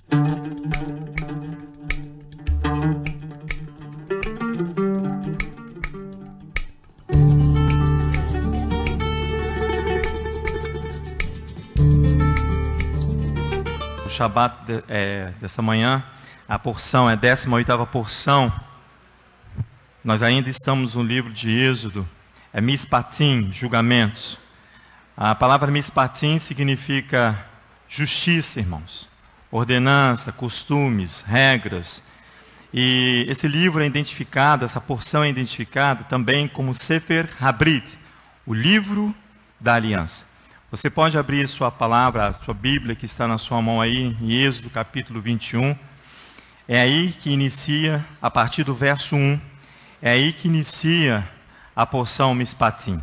O Shabat dessa manhã, a porção é a 18ª porção. Nós ainda estamos no livro de Êxodo, é Mishpatim, julgamentos. A palavra Mishpatim significa justiça, irmãos. Ordenança, costumes, regras. E esse livro é identificado, essa porção é identificada também como Sefer Habrit, o livro da aliança. Você pode abrir sua palavra, a sua Bíblia que está na sua mão aí, em Êxodo capítulo 21. É aí que inicia, a partir do verso 1, é aí que inicia a porção Mishpatim.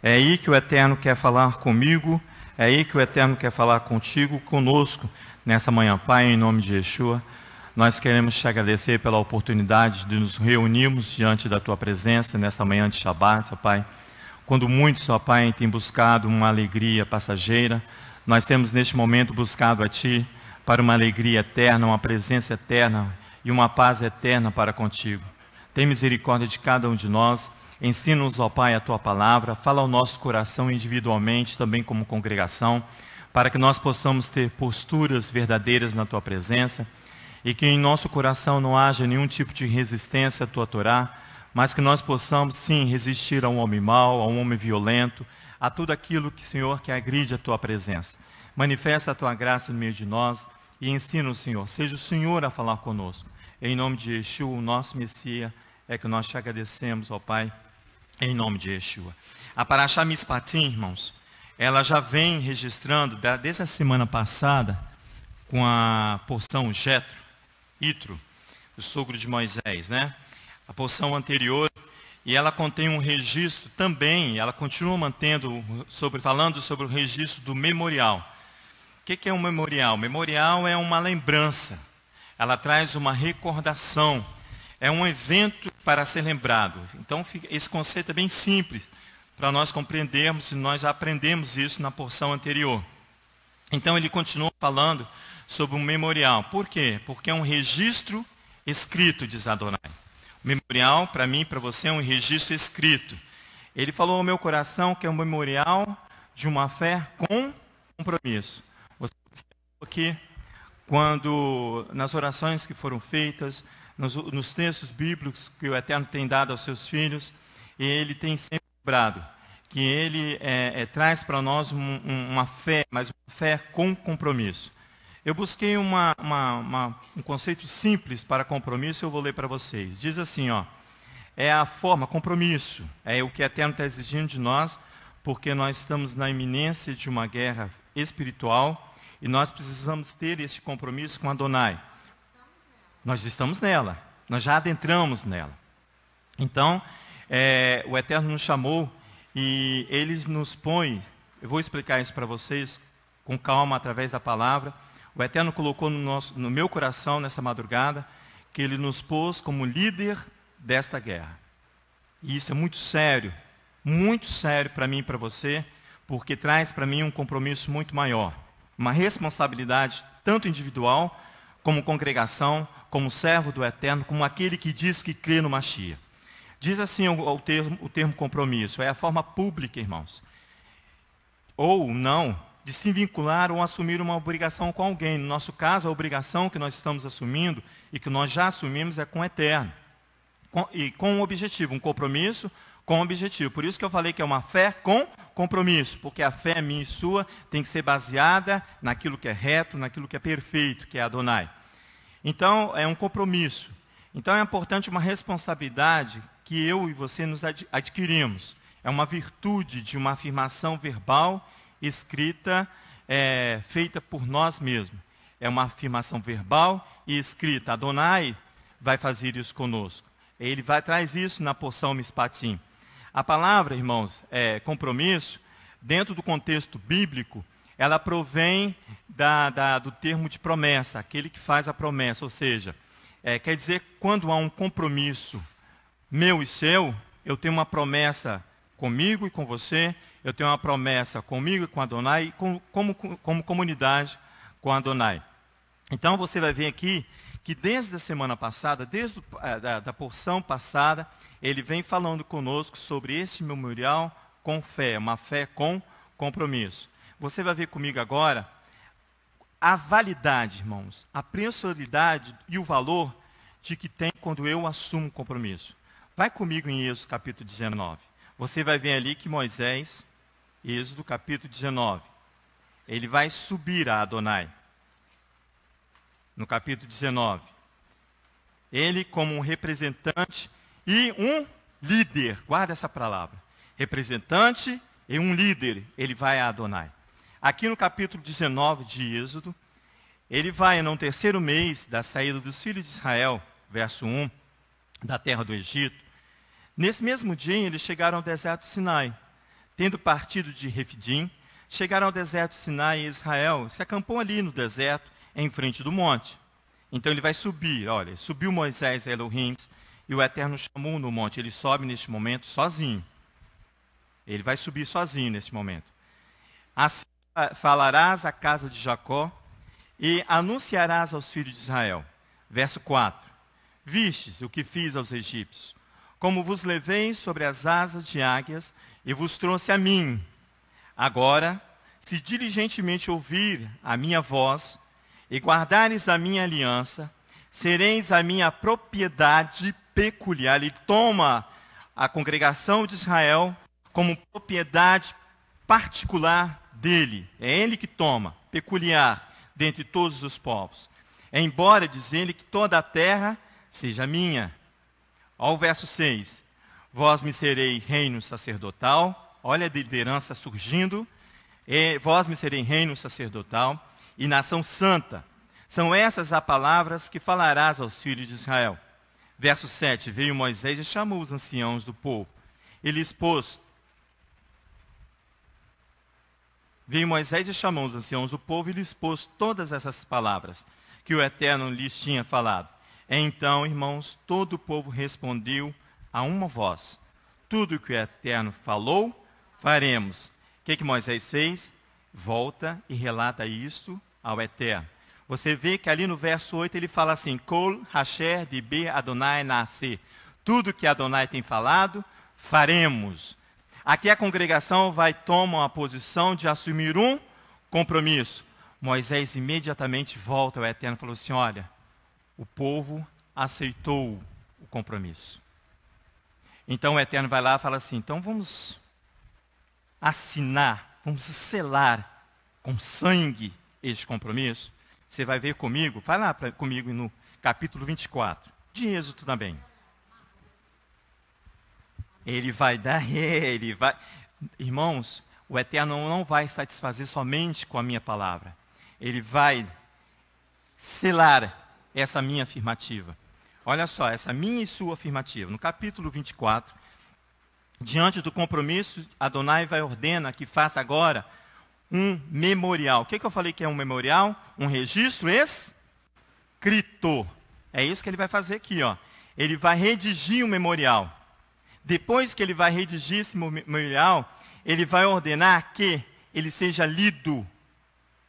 É aí que o Eterno quer falar comigo, é aí que o Eterno quer falar contigo, conosco, nessa manhã. Pai, em nome de Yeshua, nós queremos te agradecer pela oportunidade de nos reunirmos diante da tua presença nessa manhã de Shabat, ó Pai. Quando muitos, ó Pai, têm buscado uma alegria passageira, nós temos neste momento buscado a Ti para uma alegria eterna, uma presença eterna e uma paz eterna para contigo. Tem misericórdia de cada um de nós, ensina-nos, ó Pai, a Tua palavra, fala ao nosso coração individualmente, também como congregação, para que nós possamos ter posturas verdadeiras na Tua presença e que em nosso coração não haja nenhum tipo de resistência à Tua Torá, mas que nós possamos, sim, resistir a um homem mau, a um homem violento, a tudo aquilo que, Senhor, que agride a Tua presença. Manifesta a Tua graça no meio de nós e ensina-nos, Senhor. Seja o Senhor a falar conosco. Em nome de Yeshua, o nosso Messias, é que nós te agradecemos, ó Pai, em nome de Yeshua. A Parashá Mishpatim, irmãos, ela já vem registrando, desde a semana passada, com a porção Yitro, o sogro de Moisés, né? A porção anterior, e ela contém um registro também, ela continua falando sobre o registro do memorial. O que é um memorial? Memorial é uma lembrança, ela traz uma recordação, é um evento para ser lembrado. Então, esse conceito é bem simples, para nós compreendermos, e nós já aprendemos isso na porção anterior. Então, ele continua falando sobre um memorial. Por quê? Porque é um registro escrito, diz Adonai. Memorial, para mim e para você, é um registro escrito. Ele falou ao meu coração que é um memorial de uma fé com compromisso. Você percebeu que quando, nas orações que foram feitas, nos textos bíblicos que o Eterno tem dado aos seus filhos, ele tem sempre lembrado que ele traz para nós uma fé, mas uma fé com compromisso. Eu busquei um conceito simples para compromisso, eu vou ler para vocês. Diz assim, ó, é a forma, compromisso, é o que o Eterno está exigindo de nós, porque nós estamos na iminência de uma guerra espiritual e nós precisamos ter esse compromisso com Adonai. Nós estamos nela, nós já adentramos nela. Então, o Eterno nos chamou e Ele nos põe, eu vou explicar isso para vocês com calma através da palavra. O Eterno colocou no meu coração, nessa madrugada, que Ele nos pôs como líder desta guerra. E isso é muito sério para mim e para você, porque traz para mim um compromisso muito maior. Uma responsabilidade, tanto individual, como congregação, como servo do Eterno, como aquele que diz que crê no Mashiach. Diz assim o termo compromisso, é a forma pública, irmãos. Ou não, de se vincular ou assumir uma obrigação com alguém. No nosso caso, a obrigação que nós estamos assumindo e que nós já assumimos é com o Eterno. E com um objetivo, um compromisso com um objetivo. Por isso que eu falei que é uma fé com compromisso, porque a fé minha e sua tem que ser baseada naquilo que é reto, naquilo que é perfeito, que é Adonai. Então, é um compromisso. Então, é importante uma responsabilidade que eu e você nos adquirimos. É uma virtude de uma afirmação verbal escrita, feita por nós mesmos. É uma afirmação verbal e escrita. Adonai vai fazer isso conosco. Ele traz isso na porção Mishpatim. A palavra, irmãos, compromisso, dentro do contexto bíblico, ela provém do termo de promessa, aquele que faz a promessa. Ou seja, quer dizer, quando há um compromisso meu e seu, eu tenho uma promessa comigo e com você, eu tenho uma promessa comigo e com Adonai, e como comunidade com Adonai. Então você vai ver aqui que desde a semana passada, desde da porção passada, ele vem falando conosco sobre esse memorial com fé, uma fé com compromisso. Você vai ver comigo agora a validade, irmãos, a preciosidade e o valor de que tem quando eu assumo compromisso. Vai comigo em Êxodo capítulo 19. Você vai ver ali que Moisés, Êxodo capítulo 19, ele vai subir a Adonai. No capítulo 19. Ele como um representante e um líder. Guarda essa palavra. Representante e um líder. Ele vai a Adonai. Aqui no capítulo 19 de Êxodo, ele vai no terceiro mês da saída dos filhos de Israel, verso 1, da terra do Egito. Nesse mesmo dia, eles chegaram ao deserto de Sinai. Tendo partido de Refidim, chegaram ao deserto de Sinai e Israel se acampou ali no deserto, em frente do monte. Então ele vai subir, olha, subiu Moisés a Elohim, e o Eterno chamou no monte. Ele sobe neste momento sozinho. Ele vai subir sozinho nesse momento. Assim falarás à casa de Jacó e anunciarás aos filhos de Israel. Verso 4. Vistes o que fiz aos egípcios, como vos levei sobre as asas de águias e vos trouxe a mim. Agora, se diligentemente ouvir a minha voz e guardares a minha aliança, sereis a minha propriedade peculiar. Ele toma a congregação de Israel como propriedade particular dele. É ele que toma, peculiar, dentre todos os povos. Embora, diz ele, que toda a terra seja minha. Olha o verso 6. Vós me serei reino sacerdotal. Olha a liderança surgindo. Vós me serei reino sacerdotal e nação santa. São essas as palavras que falarás aos filhos de Israel. Verso 7. Veio Moisés e chamou os anciãos do povo. Ele expôs. Veio Moisés e chamou os anciãos do povo e lhe expôs todas essas palavras que o Eterno lhes tinha falado. Então, irmãos, todo o povo respondeu a uma voz: tudo o que o Eterno falou, faremos. O que Moisés fez? Volta e relata isto ao Eterno. Você vê que ali no verso 8 ele fala assim: Kol hasher dibe Adonai nasce. Tudo que Adonai tem falado, faremos. Aqui a congregação vai tomar a posição de assumir um compromisso. Moisés imediatamente volta ao Eterno e falou assim: olha, o povo aceitou o compromisso. Então o Eterno vai lá e fala assim: então vamos assinar, vamos selar com sangue este compromisso. Você vai ver comigo, vai lá comigo no capítulo 24, de Êxodo também. Ele vai dar, irmãos, o Eterno não vai satisfazer somente com a minha palavra. Ele vai selar essa minha afirmativa. Olha só, essa minha e sua afirmativa. No capítulo 24, diante do compromisso, Adonai vai ordenar que faça agora um memorial. O que eu falei que é um memorial? Um registro escrito. É isso que ele vai fazer aqui, ó. Ele vai redigir um memorial. Depois que ele vai redigir esse memorial, ele vai ordenar que ele seja lido.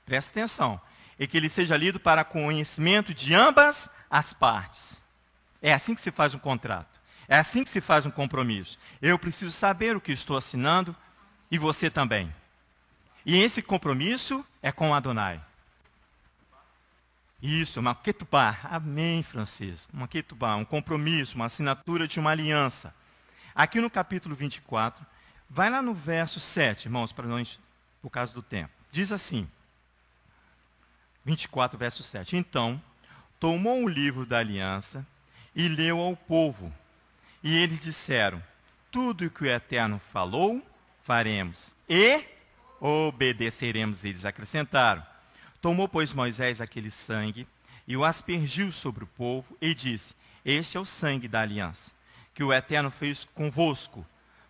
Presta atenção. E que ele seja lido para conhecimento de ambas as partes. É assim que se faz um contrato. É assim que se faz um compromisso. Eu preciso saber o que estou assinando e você também. E esse compromisso é com Adonai. Isso, uma ketubá. Amém, Francisco. Uma ketubá, um compromisso, uma assinatura de uma aliança. Aqui no capítulo 24, vai lá no verso 7, irmãos, para nós, por causa do tempo. Diz assim, 24, verso 7. Então, tomou o livro da aliança e leu ao povo. E eles disseram: tudo o que o Eterno falou, faremos. E obedeceremos. Eles acrescentaram. Tomou, pois, Moisés aquele sangue e o aspergiu sobre o povo e disse: este é o sangue da aliança que o Eterno fez convosco,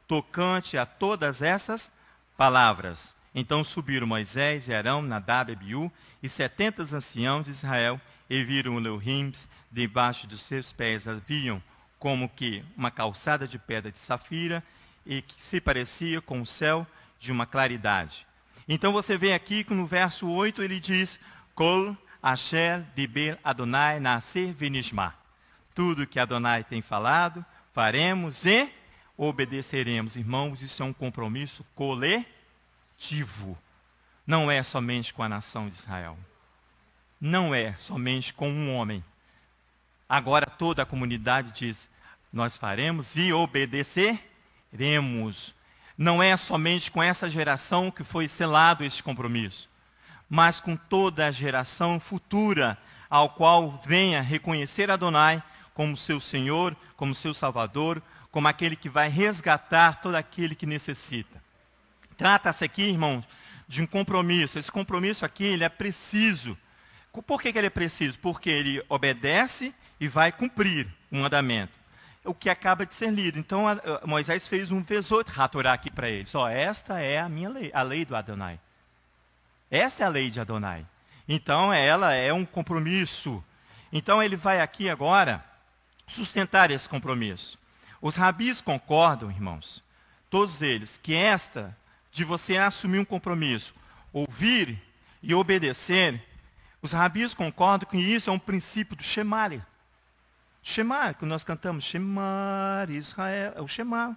tocante a todas essas palavras. Então subiram Moisés e Arão, Nadab e Abiú, e 70 anciãos de Israel, e viram o Elohim debaixo dos seus pés. Haviam como que uma calçada de pedra de safira, e que se parecia com o céu de uma claridade. Então você vê aqui que no verso 8 ele diz: Kol Asher Diber Adonai Naaseh Venishma. Tudo que Adonai tem falado, faremos e obedeceremos. Irmãos, isso é um compromisso coletivo. Não é somente com a nação de Israel. Não é somente com um homem. Agora toda a comunidade diz, nós faremos e obedeceremos. Não é somente com essa geração que foi selado esse compromisso, mas com toda a geração futura, ao qual venha reconhecer Adonai como seu Senhor, como seu Salvador, como aquele que vai resgatar todo aquele que necessita. Trata-se aqui, irmãos, de um compromisso. Esse compromisso aqui, ele é preciso. Por que ele é preciso? Porque ele obedece e vai cumprir o mandamento. O que acaba de ser lido. Então, Moisés fez um Vezot HaTorah aqui para eles. Esta é a minha lei, a lei do Adonai. Esta é a lei de Adonai. Então, ela é um compromisso. Então, ele vai aqui agora sustentar esse compromisso. Os rabis concordam, irmãos, todos eles, que esta de você assumir um compromisso, ouvir e obedecer, os rabis concordam que isso é um princípio do Shemar. Shemar, que nós cantamos, Shemar Israel, é o Shemar.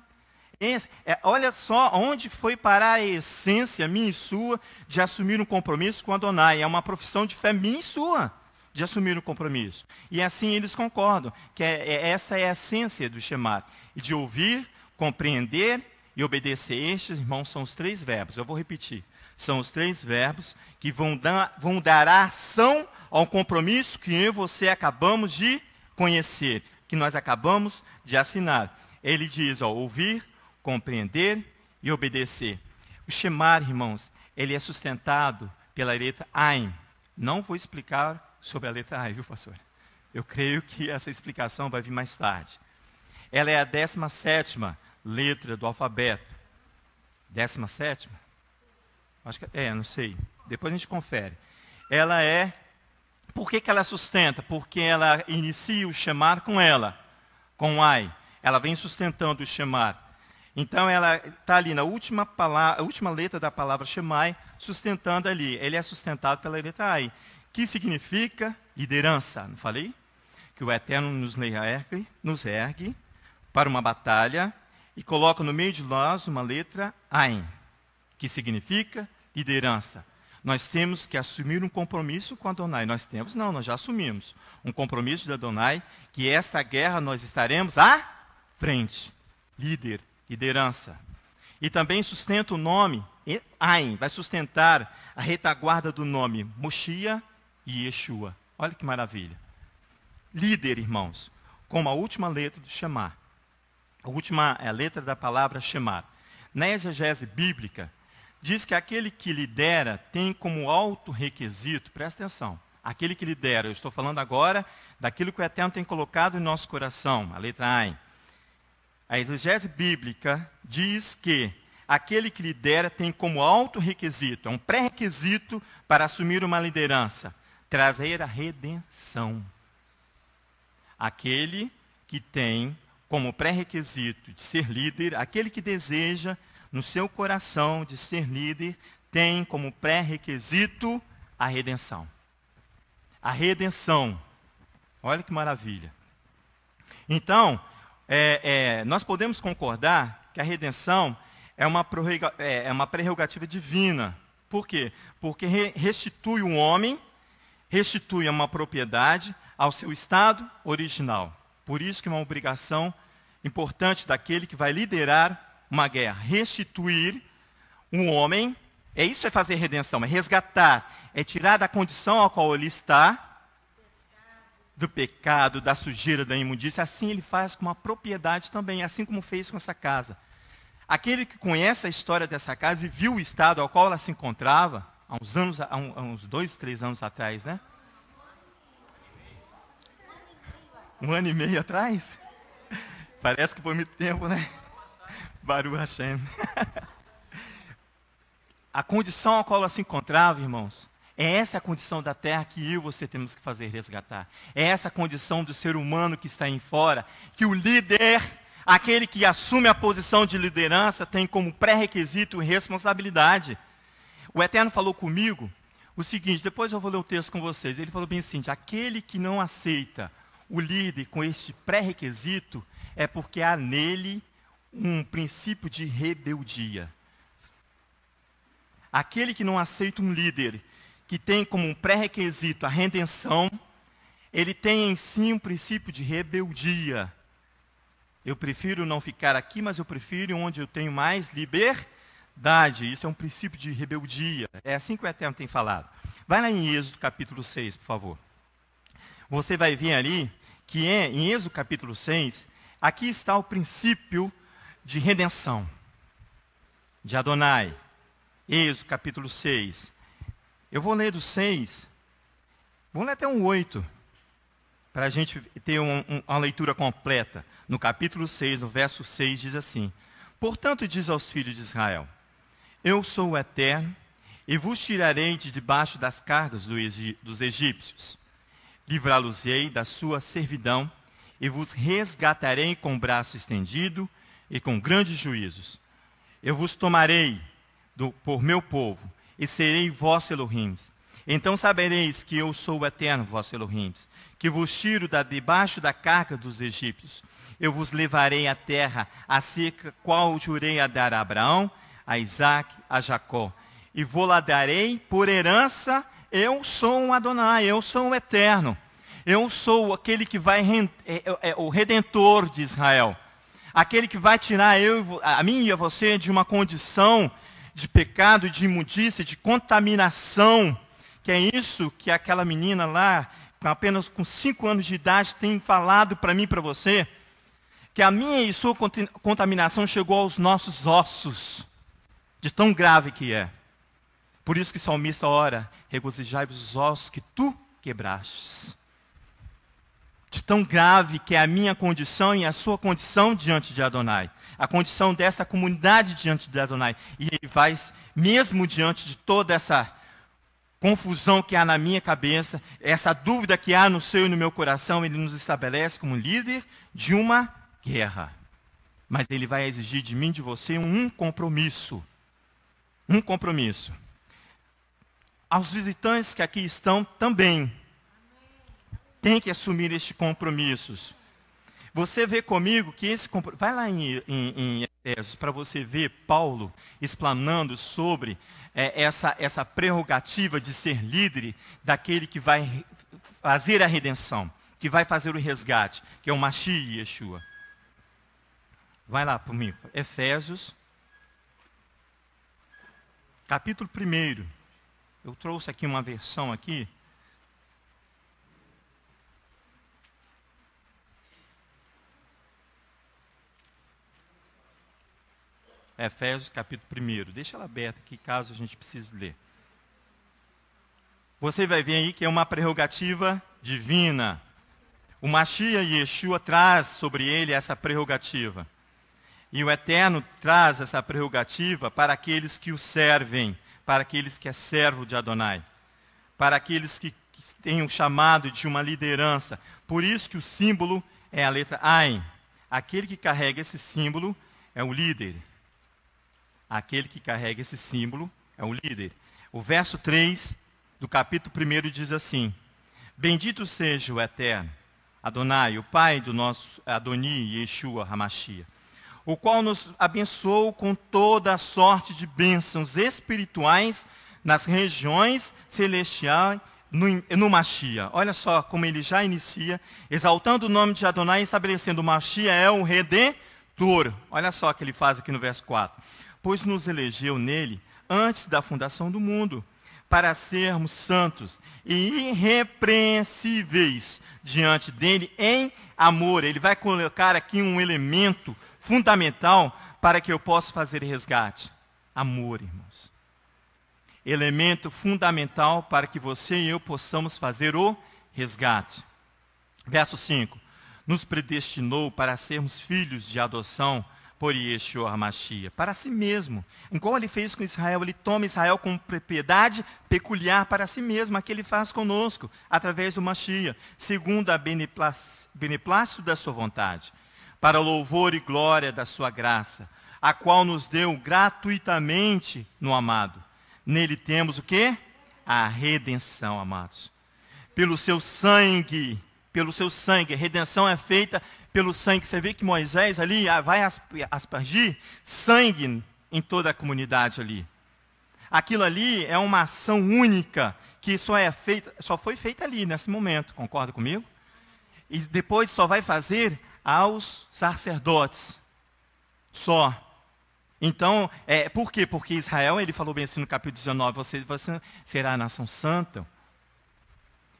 Olha só onde foi parar a essência minha e sua de assumir um compromisso com Adonai. É uma profissão de fé minha e sua de assumir um compromisso. E assim eles concordam, que essa é a essência do Shemar. E de ouvir, compreender e obedecer. Estes, irmãos, são os 3 verbos. Eu vou repetir. São os 3 verbos que vão dar ação ao compromisso que eu e você acabamos de conhecer, que nós acabamos de assinar. Ele diz, ouvir, compreender e obedecer. O Shemar, irmãos, ele é sustentado pela letra Ain. Não vou explicar sobre a letra Ain, viu, pastor? Eu creio que essa explicação vai vir mais tarde. Ela é a 17ª letra do alfabeto. 17ª? Acho que não sei. Depois a gente confere. Ela é... Por que ela sustenta? Porque ela inicia o Shemar com ela, com Ai. Ela vem sustentando o Shemar. Então ela está ali na última letra da palavra Shemai, sustentando ali. Ele é sustentado pela letra Ai, que significa liderança. Não falei? Que o Eterno nos ergue para uma batalha e coloca no meio de nós uma letra Ain, que significa liderança. Nós temos que assumir um compromisso com Adonai. Nós já assumimos um compromisso de Adonai, que esta guerra nós estaremos à frente. Liderança. E também sustenta o nome, Ain, vai sustentar a retaguarda do nome Moshia e Yeshua. Olha que maravilha. Líder, irmãos, como a última letra do Shemar. A última é a letra da palavra Shemar. Na exegese bíblica, diz que aquele que lidera tem como alto requisito, presta atenção, aquele que lidera, eu estou falando agora daquilo que o Eterno tem colocado em nosso coração, a letra Ain. A exegese bíblica diz que aquele que lidera tem como alto requisito, é um pré-requisito para assumir uma liderança, trazer a redenção. Aquele que tem como pré-requisito de ser líder, aquele que deseja no seu coração de ser líder, tem como pré-requisito a redenção. A redenção. Olha que maravilha. Então, nós podemos concordar que a redenção é uma prerrogativa divina. Por quê? Porque restitui um homem, restitui uma propriedade ao seu estado original. Por isso que é uma obrigação importante daquele que vai liderar uma guerra. Restituir um homem, isso é fazer redenção, é resgatar, é tirar da condição a qual ele está, do pecado, da sujeira, da imundícia. Assim ele faz com uma propriedade também, assim como fez com essa casa. Aquele que conhece a história dessa casa e viu o estado ao qual ela se encontrava, há uns 2, 3 anos atrás, né? 1 ano e meio atrás? Parece que foi muito tempo, né? Baruch Hashem. A condição a qual ela se encontrava, irmãos, é essa a condição da terra que eu e você temos que fazer resgatar. É essa a condição do ser humano que está em fora, que o líder, aquele que assume a posição de liderança, tem como pré-requisito e responsabilidade. O Eterno falou comigo o seguinte, depois eu vou ler o texto com vocês. Ele falou bem assim, aquele que não aceita o líder com este pré-requisito é porque há nele um princípio de rebeldia. Aquele que não aceita um líder que tem como um pré-requisito a redenção, ele tem em si um princípio de rebeldia. Eu prefiro não ficar aqui, mas eu prefiro onde eu tenho mais liberdade. Isso é um princípio de rebeldia. É assim que o Eterno tem falado. Vai lá em Êxodo capítulo 6, por favor. Você vai ver ali que em Êxodo capítulo 6, aqui está o princípio de redenção de Adonai. Êxodo capítulo 6. Eu vou ler do 6, vamos ler até um 8, para a gente ter uma leitura completa. No capítulo 6, no verso 6, diz assim: portanto, diz aos filhos de Israel, eu sou o Eterno, e vos tirarei de debaixo das cargas dos egípcios. Livrá-los-ei da sua servidão, e vos resgatarei com o braço estendido e com grandes juízos. Eu vos tomarei por meu povo, e serei vosso Elohim. Então sabereis que eu sou o Eterno, vosso Elohim, que vos tiro debaixo da carga dos egípcios. Eu vos levarei à terra, a seca, qual jurei a dar a Abraão, a Isaque, a Jacó. E vou-la darei por herança. Eu sou um Adonai, eu sou o Eterno. Eu sou aquele que vai, o Redentor de Israel. Aquele que vai tirar a mim e a você de uma condição de pecado, de imundícia, de contaminação, que é isso que aquela menina lá, apenas com 5 anos de idade, tem falado para mim e para você, que a minha e sua contaminação chegou aos nossos ossos, de tão grave que é. Por isso que o salmista ora, regozijai-vos os ossos que tu quebrastes. De tão grave que é a minha condição e a sua condição diante de Adonai. A condição dessa comunidade diante de Adonai. E ele faz, mesmo diante de toda essa confusão que há na minha cabeça, essa dúvida que há no seu e no meu coração, ele nos estabelece como líder de uma guerra. Mas ele vai exigir de mim e de você um compromisso. Um compromisso. Aos visitantes que aqui estão também tem que assumir estes compromissos. Você vê comigo que esse compromisso... Vai lá em Efésios para você ver Paulo explanando sobre essa prerrogativa de ser líder daquele que vai fazer a redenção, que vai fazer o resgate, que é o Mashiach e Yeshua. Vai lá comigo. Efésios, capítulo 1. Eu trouxe aqui uma versão aqui. Efésios capítulo 1. Deixa ela aberta aqui, caso a gente precise ler. Você vai ver aí que é uma prerrogativa divina. O Mashiach e Yeshua traz sobre ele essa prerrogativa. E o Eterno traz essa prerrogativa para aqueles que o servem, para aqueles que é servo de Adonai, para aqueles que têm o chamado de uma liderança. Por isso que o símbolo é a letra Ain. Aquele que carrega esse símbolo é o líder. Aquele que carrega esse símbolo é o líder. O verso 3 do capítulo 1 diz assim: bendito seja o Eterno, Adonai, o Pai do nosso Adoni Yeshua HaMashiach, o qual nos abençoou com toda a sorte de bênçãos espirituais nas regiões celestiais no Mashiach. Olha só como ele já inicia, exaltando o nome de Adonai, estabelecendo o Mashiach é o Redentor. Olha só o que ele faz aqui no verso 4. Pois nos elegeu nele antes da fundação do mundo, para sermos santos e irrepreensíveis diante dele em amor. Ele vai colocar aqui um elemento fundamental para que eu possa fazer resgate. Amor, irmãos. Elemento fundamental para que você e eu possamos fazer o resgate. Verso 5. Nos predestinou para sermos filhos de adoção por Yeshua HaMashiach, para si mesmo. Igual ele fez com Israel, ele toma Israel como propriedade peculiar para si mesmo, a que ele faz conosco, através do Mashiach, segundo a beneplácito da sua vontade, para o louvor e glória da sua graça, a qual nos deu gratuitamente no amado. Nele temos o quê? A redenção, amados. Pelo seu sangue, a redenção é feita pelo sangue. Você vê que Moisés ali vai aspergir sangue em toda a comunidade ali. Aquilo ali é uma ação única, que só foi feita ali, nesse momento, concorda comigo? E depois só vai fazer aos sacerdotes, só. Então, por quê? Porque Israel, ele falou bem assim no capítulo 19, você será a nação santa.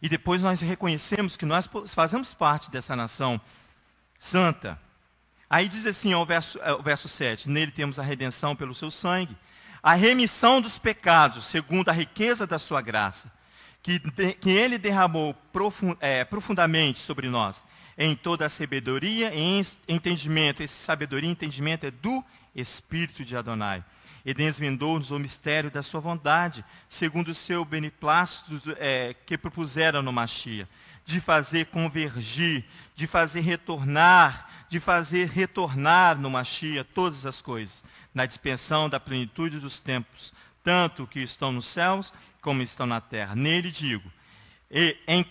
E depois nós reconhecemos que nós fazemos parte dessa nação santa. Aí diz assim, o verso 7, nele temos a redenção pelo seu sangue, a remissão dos pecados, segundo a riqueza da sua graça, que ele derramou profundamente sobre nós, em toda a sabedoria e entendimento. Essa sabedoria e entendimento é do Espírito de Adonai. E desvendou-nos o mistério da sua vontade, segundo o seu beneplácito que propuseram no Mashiach, de fazer convergir, de fazer retornar no Mashiach todas as coisas, na dispensação da plenitude dos tempos, tanto que estão nos céus como estão na terra. Nele digo, em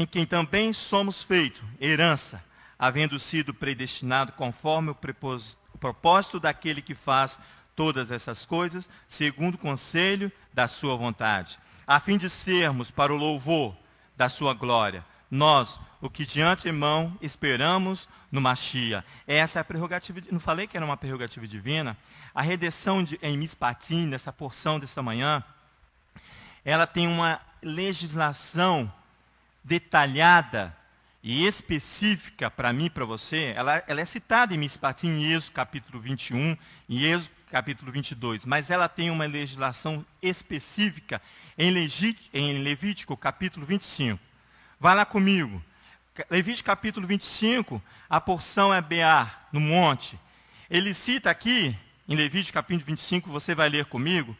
quem também somos feitos herança, havendo sido predestinado conforme o propósito daquele que faz todas essas coisas, segundo o conselho da sua vontade, a fim de sermos para o louvor da sua glória, nós, o que de antemão esperamos no Mashiach. Essa é a prerrogativa, não falei que era uma prerrogativa divina? A redenção em Mispatim, nessa porção dessa manhã, ela tem uma legislação detalhada e específica para mim e para você. Ela é citada em Mispatim, em Êxodo capítulo 21, em Êxodo capítulo 22, mas ela tem uma legislação específica em Levítico capítulo 25. Vai lá comigo. Levítico capítulo 25, a porção é Bear, no monte. Ele cita aqui, em Levítico capítulo 25, você vai ler comigo,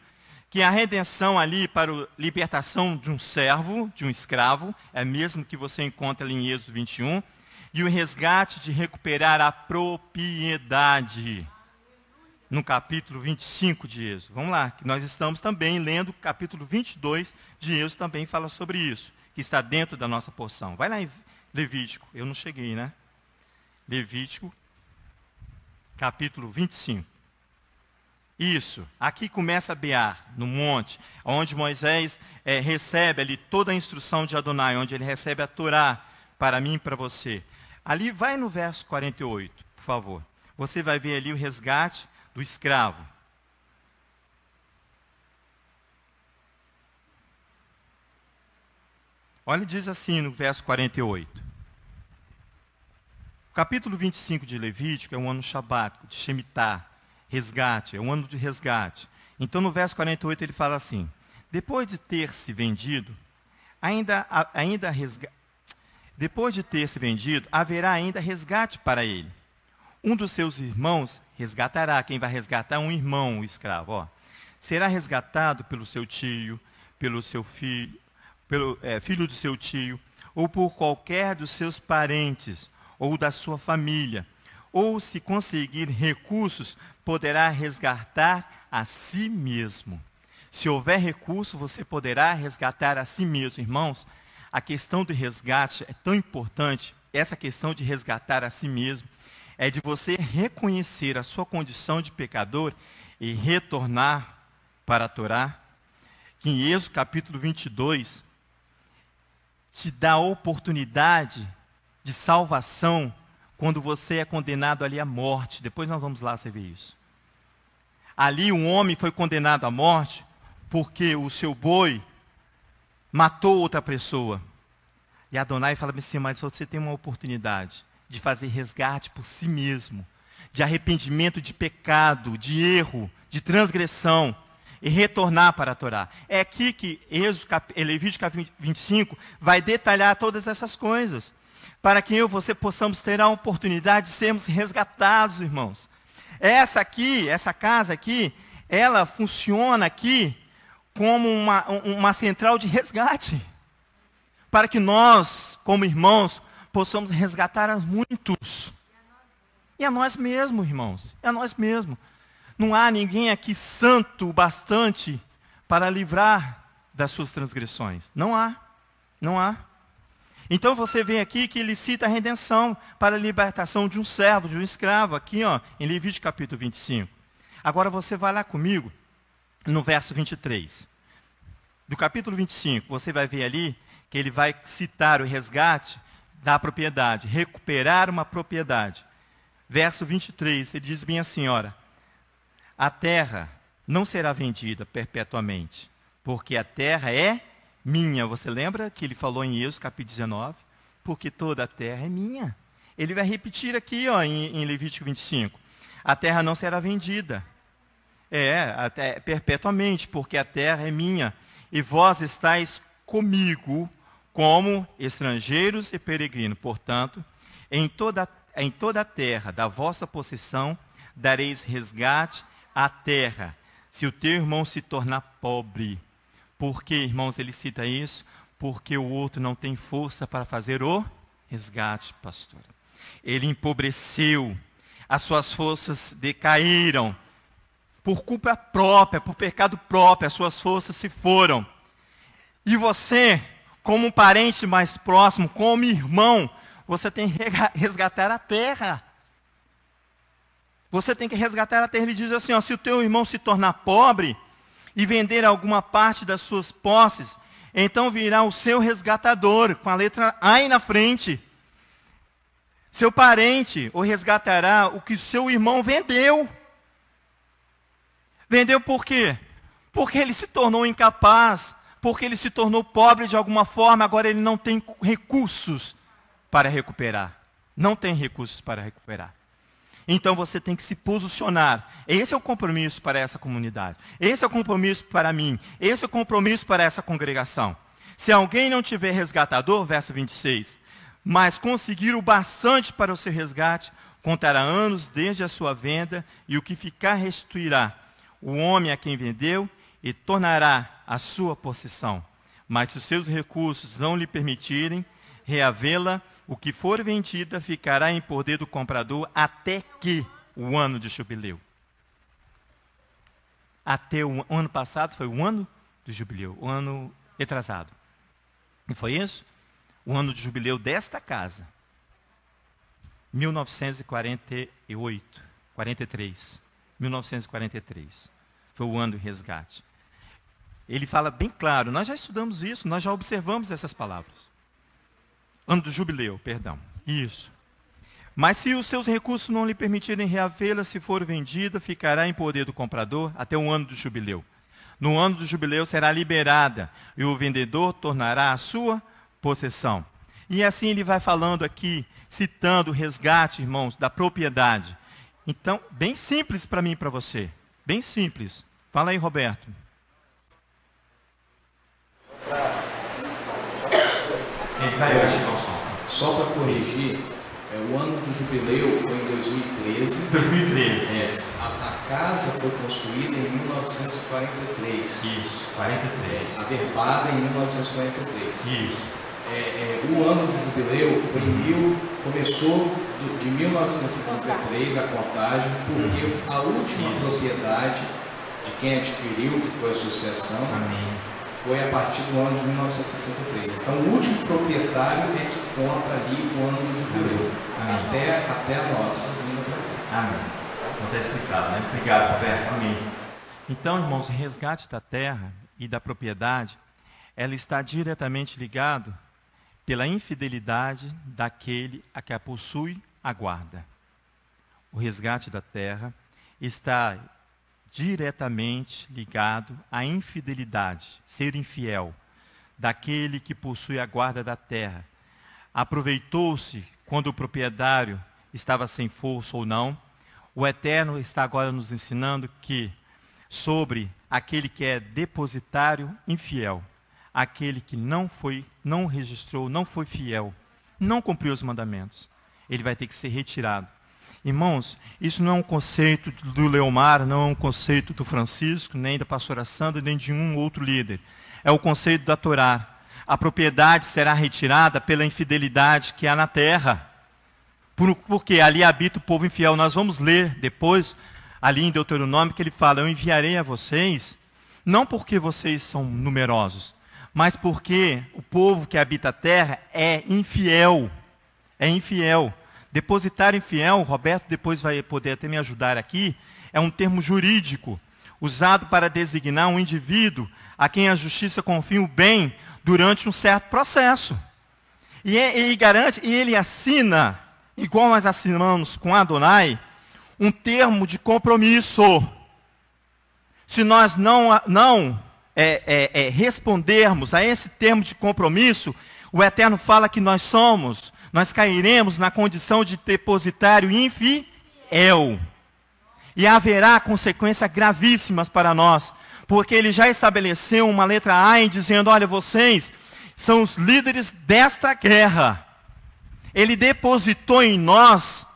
que a redenção ali para a libertação de um servo, de um escravo, é mesmo que você encontra ali em Êxodo 21, e o resgate de recuperar a propriedade, no capítulo 25 de Êxodo. Vamos lá, que nós estamos também lendo o capítulo 22 de Êxodo, também fala sobre isso, que está dentro da nossa porção. Vai lá em Levítico, eu não cheguei, né? Levítico, capítulo 25. Isso, aqui começa a Bear, no monte, onde Moisés recebe ali toda a instrução de Adonai, onde ele recebe a Torá para mim e para você. Ali, vai no verso 48, por favor. Você vai ver ali o resgate do escravo. Olha, diz assim no verso 48. O capítulo 25 de Levítico é um ano sabático, de Shemitah, resgate, é um ano de resgate. Então no verso 48 ele fala assim, depois de ter se vendido, haverá ainda resgate para ele. Um dos seus irmãos resgatará, quem vai resgatar um irmão, o escravo, ó. Será resgatado pelo seu tio, pelo seu filho, filho do seu tio, ou por qualquer dos seus parentes, ou da sua família, ou se conseguir recursos, poderá resgatar a si mesmo. Se houver recurso, você poderá resgatar a si mesmo. Irmãos, a questão do resgate é tão importante, essa questão de resgatar a si mesmo, é de você reconhecer a sua condição de pecador e retornar para a Torá, que em Êxodo capítulo 22, te dá a oportunidade de salvação quando você é condenado ali à morte. Depois nós vamos lá, você vê isso. Ali um homem foi condenado à morte porque o seu boi matou outra pessoa. E Adonai fala assim, mas você tem uma oportunidade de fazer resgate por si mesmo, de arrependimento de pecado, de erro, de transgressão, e retornar para a Torá. É aqui que Levítico 25 vai detalhar todas essas coisas, para que eu e você possamos ter a oportunidade de sermos resgatados, irmãos. Essa casa aqui, ela funciona aqui como uma central de resgate, para que nós, como irmãos, possamos resgatar a muitos. E a nós mesmos, irmãos. É a nós mesmos. Não há ninguém aqui santo o bastante para livrar das suas transgressões. Não há. Não há. Então você vê aqui que ele cita a redenção para a libertação de um servo, de um escravo, aqui ó, em Levítico capítulo 25. Agora você vai lá comigo no verso 23. Do capítulo 25, você vai ver ali que ele vai citar o resgate da propriedade, recuperar uma propriedade. Verso 23, ele diz bem assim, ora, a terra não será vendida perpetuamente, porque a terra é minha. Você lembra que ele falou em Êxodo capítulo 19? Porque toda a terra é minha. Ele vai repetir aqui ó, em Levítico 25. A terra não será vendida. Até perpetuamente, porque a terra é minha. E vós estáis comigo como estrangeiros e peregrinos. Portanto, em toda a terra da vossa possessão dareis resgate à terra, se o teu irmão se tornar pobre. Por que, irmãos, ele cita isso? Porque o outro não tem força para fazer o resgate, pastor. Ele empobreceu, as suas forças decaíram, por culpa própria, por pecado próprio, as suas forças se foram. E você, como um parente mais próximo, como irmão, você tem que resgatar a terra. Você tem que resgatar a terra. Ele diz assim, ó, se o teu irmão se tornar pobre e vender alguma parte das suas posses, então virá o seu resgatador, com a letra A na frente. Seu parente o resgatará o que seu irmão vendeu. Vendeu por quê? Porque ele se tornou incapaz, porque ele se tornou pobre de alguma forma, agora ele não tem recursos para recuperar. Não tem recursos para recuperar. Então você tem que se posicionar. Esse é o compromisso para essa comunidade. Esse é o compromisso para mim. Esse é o compromisso para essa congregação. Se alguém não tiver resgatador, verso 26, mas conseguir o bastante para o seu resgate, contará anos desde a sua venda, e o que ficar restituirá o homem a quem vendeu e tornará a sua possessão. Mas se os seus recursos não lhe permitirem reavê-la, o que for vendida ficará em poder do comprador até que o ano de jubileu. Até o ano passado foi o ano do jubileu, o ano retrasado. Não foi isso? O ano de jubileu desta casa. 1943. Foi o ano do resgate. Ele fala bem claro, nós já estudamos isso, nós já observamos essas palavras. Ano do jubileu, perdão. Isso. Mas se os seus recursos não lhe permitirem reavê-la, se for vendida, ficará em poder do comprador até o ano do jubileu. No ano do jubileu será liberada, e o vendedor tornará a sua possessão. E assim ele vai falando aqui, citando o resgate, irmãos, da propriedade. Então, bem simples para mim e para você. Bem simples. Fala aí, Roberto. Só para corrigir, o ano do jubileu foi em 2013. 2013. A casa foi construída em 1943. Isso, 43. Averbada em 1943. Isso. O ano do jubileu foi começou de 1963 a contagem, porque a última propriedade de quem adquiriu, que foi a associação, foi a partir do ano de 1963. Então o último proprietário é que conta ali o ano do jubileu, até a nossa vinda para cá. Amém. Então está explicado, né? Obrigado, Roberto. Amém. Então, irmãos, o resgate da terra e da propriedade, ela está diretamente ligado pela infidelidade daquele a que a possui, a guarda. O resgate da terra está diretamente ligado à infidelidade, ser infiel, daquele que possui a guarda da terra. Aproveitou-se quando o proprietário estava sem força ou não. O Eterno está agora nos ensinando que sobre aquele que é depositário infiel, aquele que não registrou, não foi fiel, não cumpriu os mandamentos, ele vai ter que ser retirado. Irmãos, isso não é um conceito do Leomar, não é um conceito do Francisco, nem da pastora Sandra, nem de um outro líder. É o conceito da Torá. A propriedade será retirada pela infidelidade que há na terra. Porque ali habita o povo infiel. Nós vamos ler depois, ali em Deuteronômio, que ele fala, eu enviarei a vocês Não porque vocês são numerosos, mas porque o povo que habita a terra é infiel. É infiel. Depositário infiel, o Roberto depois vai poder até me ajudar aqui, é um termo jurídico, usado para designar um indivíduo a quem a justiça confia o bem durante um certo processo. E ele garante, e ele assina, igual nós assinamos com Adonai, um termo de compromisso. Se nós não respondermos a esse termo de compromisso, o Eterno fala que nós cairemos na condição de depositário infiel. E haverá consequências gravíssimas para nós, porque ele já estabeleceu uma letra A em dizendo, olha, vocês são os líderes desta guerra. Ele depositou em nós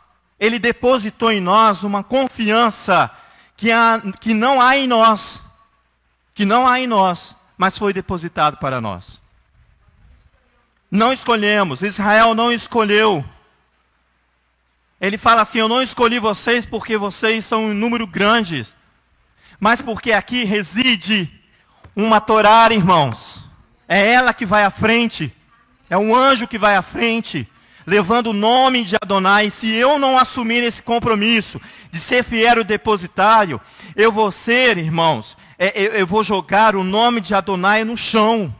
uma confiança que não há em nós, mas foi depositado para nós. Não escolhemos, Israel não escolheu. Ele fala assim, eu não escolhi vocês porque vocês são em número grande, mas porque aqui reside uma Torá, irmãos. É ela que vai à frente, é um anjo que vai à frente, levando o nome de Adonai. Se eu não assumir esse compromisso de ser fiel depositário, eu vou ser, irmãos, eu vou jogar o nome de Adonai no chão.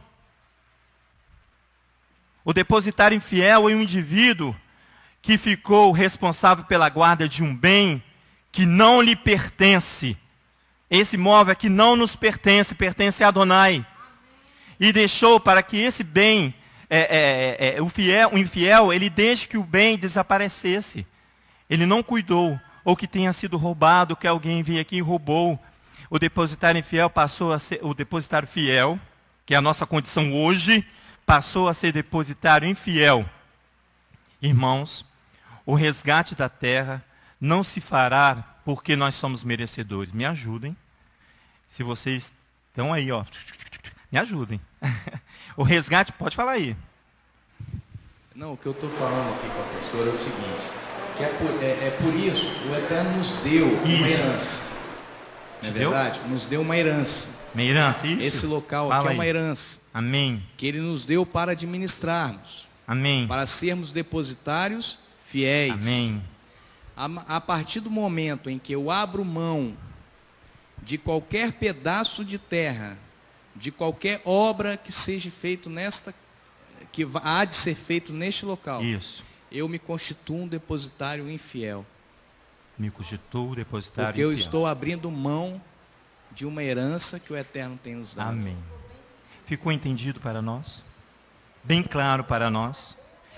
O depositário infiel é um indivíduo que ficou responsável pela guarda de um bem que não lhe pertence. Esse móvel aqui não nos pertence, pertence a Adonai. E deixou para que esse bem, o infiel, ele deixe que o bem desaparecesse. Ele não cuidou, ou que tenha sido roubado, que alguém veio aqui e roubou. O depositário infiel passou a ser, o depositário fiel, que é a nossa condição hoje, passou a ser depositário infiel. Irmãos, o resgate da terra não se fará porque nós somos merecedores. Me ajudem. Se vocês estão aí, ó, me ajudem. O resgate, pode falar aí. Não, o que eu estou falando aqui com a professora é o seguinte, que é por isso o Eterno nos deu uma herança. Não é verdade? Nos deu uma herança. Uma herança, isso? Esse local aqui é uma herança. Amém. Que Ele nos deu para administrarmos. Amém. Para sermos depositários fiéis. Amém. A partir do momento em que eu abro mão de qualquer pedaço de terra, de qualquer obra que seja feito que há de ser feito neste local, isso, eu me constituo um depositário infiel. Me constituo depositário porque infiel. Eu estou abrindo mão de uma herança que o Eterno tem nos dado. Amém. Ficou entendido para nós? Bem claro para nós?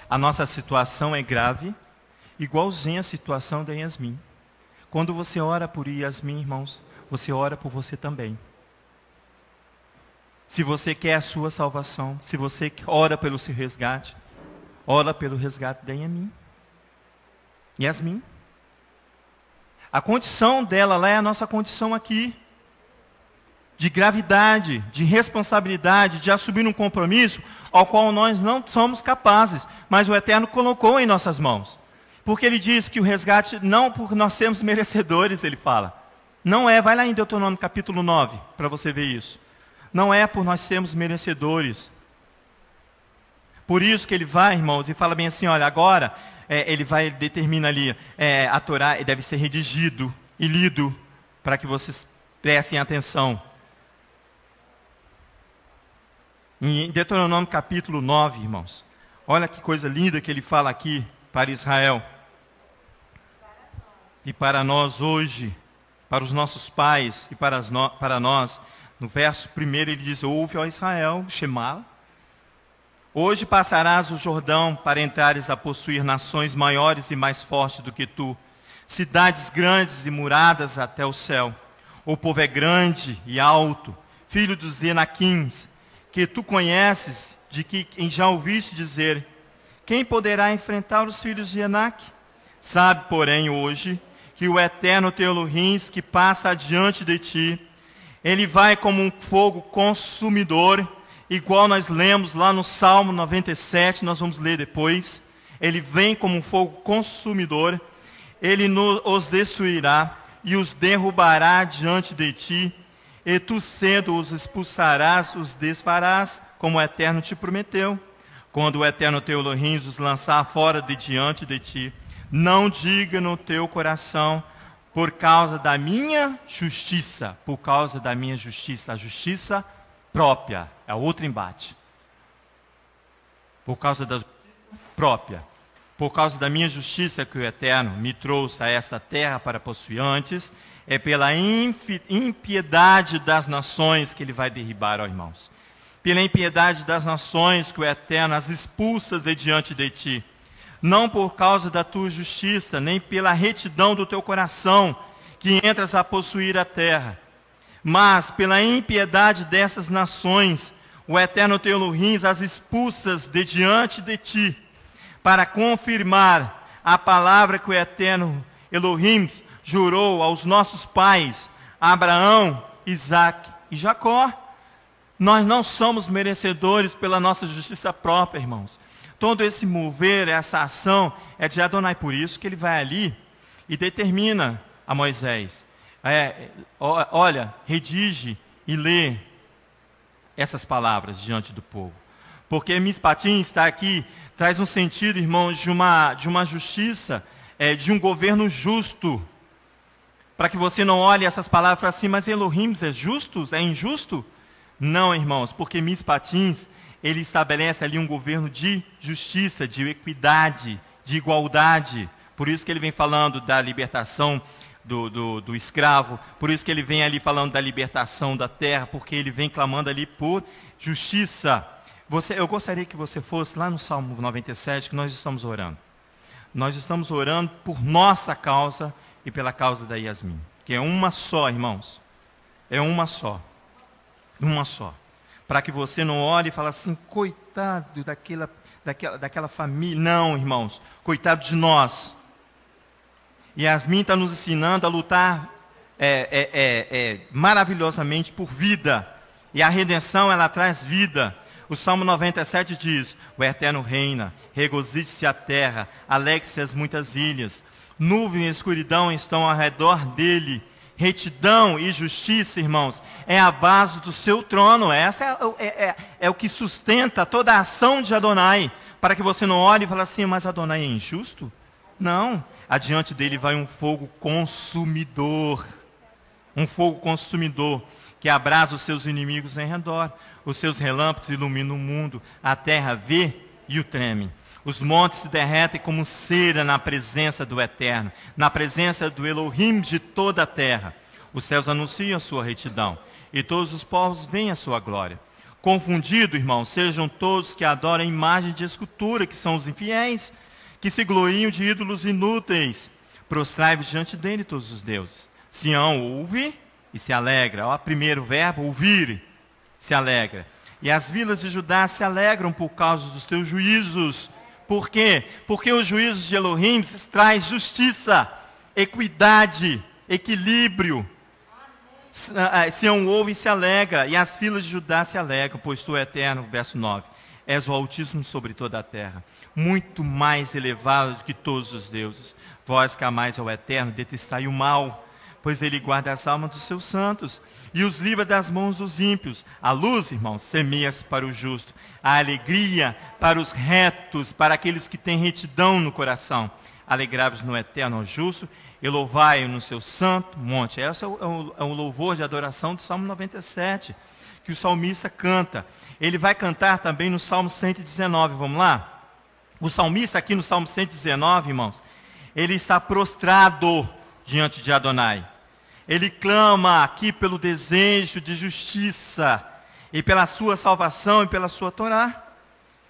A nossa situação é grave, igualzinha a situação da Yasmin. Quando você ora por Yasmin, irmãos, você ora por você também. Se você quer a sua salvação, se você ora pelo seu resgate, ora pelo resgate da Yasmin. A condição dela lá é a nossa condição aqui. De gravidade, de responsabilidade, de assumir um compromisso ao qual nós não somos capazes, mas o Eterno colocou em nossas mãos. Porque Ele diz que o resgate, não por nós sermos merecedores, Ele fala. Não é, vai lá em Deuteronômio capítulo 9, para você ver isso. Não é por nós sermos merecedores. Por isso que Ele vai, irmãos, e fala bem assim, olha, agora, Ele determina ali, a Torá deve ser redigido e lido, para que vocês prestem atenção. Em Deuteronômio capítulo 9, irmãos, olha que coisa linda que ele fala aqui para Israel. E para nós hoje, para os nossos pais e para nós, no verso 1 ele diz, ouve, ó Israel, Shema. Hoje passarás o Jordão para entrares a possuir nações maiores e mais fortes do que tu, cidades grandes e muradas até o céu. O povo é grande e alto, filho dos Enaquims, que tu conheces, de quem já ouviste dizer, quem poderá enfrentar os filhos de Enac? Sabe, porém, hoje, que o eterno teu Elohim, que passa adiante de ti, ele vai como um fogo consumidor, igual nós lemos lá no Salmo 97, nós vamos ler depois. Ele vem como um fogo consumidor, ele os destruirá e os derrubará diante de ti. e tu cedo os expulsarás, os desfarás, como o Eterno te prometeu. Quando o Eterno teu Elohim os lançar fora de diante de ti, não diga no teu coração, por causa da minha justiça, por causa da minha justiça, a justiça própria, é outro embate. Por causa da justiça própria, por causa da minha justiça que o Eterno me trouxe a esta terra para possuir antes, é pela impiedade das nações que ele vai derribar, ó irmãos. Pela impiedade das nações que o Eterno as expulsa de diante de ti. Não por causa da tua justiça, nem pela retidão do teu coração, que entras a possuir a terra. Mas pela impiedade dessas nações, o Eterno teu Elohim as expulsas de diante de ti, para confirmar a palavra que o Eterno Elohim jurou aos nossos pais, Abraão, Isaque e Jacó. Nós não somos merecedores pela nossa justiça própria, irmãos. Todo esse mover, essa ação é de Adonai. Por isso que ele vai ali e determina a Moisés. Olha, redige e lê essas palavras diante do povo. Porque Mispatim está aqui, traz um sentido, irmãos, de uma justiça, de um governo justo. Para que você não olhe essas palavras e fale assim, mas Elohim é justo? É injusto? Não, irmãos, porque Mispatins, ele estabelece ali um governo de justiça, de equidade, de igualdade. Por isso que ele vem falando da libertação do escravo, por isso que ele vem ali falando da libertação da terra, porque ele vem clamando ali por justiça. Eu gostaria que você fosse lá no Salmo 97, que nós estamos orando. Nós estamos orando por nossa causa e pela causa da Yasmin, que é uma só, irmãos. É uma só. Uma só. Para que você não olhe e fale assim, coitado daquela família. Não, irmãos, coitado de nós. Yasmin está nos ensinando a lutar maravilhosamente por vida. E a redenção, ela traz vida. O Salmo 97 diz, o Eterno reina, regozije-se a terra, alegre-se as muitas ilhas. Nuvem e escuridão estão ao redor dele. Retidão e justiça, irmãos, é a base do seu trono. Essa é o que sustenta toda a ação de Adonai. Para que você não olhe e fale assim, mas Adonai é injusto? Não. Adiante dele vai um fogo consumidor. Um fogo consumidor que abrasa os seus inimigos em redor. Os seus relâmpagos iluminam o mundo. A terra vê e o treme. Os montes se derretem como cera na presença do Eterno, na presença do Elohim de toda a terra. Os céus anunciam a sua retidão, e todos os povos veem a sua glória. Confundido, irmãos, sejam todos que adoram a imagem de escultura, que são os infiéis, que se gloriam de ídolos inúteis. Prostrai-vos diante dele todos os deuses. Sião ouve e se alegra. Ó, primeiro verbo, ouvir, se alegra. E as vilas de Judá se alegram por causa dos teus juízos. Por quê? Porque os juízos de Elohim traz justiça, equidade, equilíbrio. Sião ouve e se alegra, e as filas de Judá se alegram, pois tu, Eterno, verso 9, és o Altíssimo sobre toda a terra, muito mais elevado do que todos os deuses. Vós que amais ao Eterno, detestai o mal, pois ele guarda as almas dos seus santos, e os livra das mãos dos ímpios. A luz, irmãos, semeia-se para o justo, a alegria para os retos, para aqueles que têm retidão no coração. Alegrai-vos no Eterno ao justo, e louvai-o no seu santo monte. Esse é o louvor de adoração do Salmo 97, que o salmista canta. Ele vai cantar também no Salmo 119, vamos lá? O salmista aqui no Salmo 119, irmãos, ele está prostrado diante de Adonai. Ele clama aqui pelo desejo de justiça, e pela sua salvação e pela sua Torá.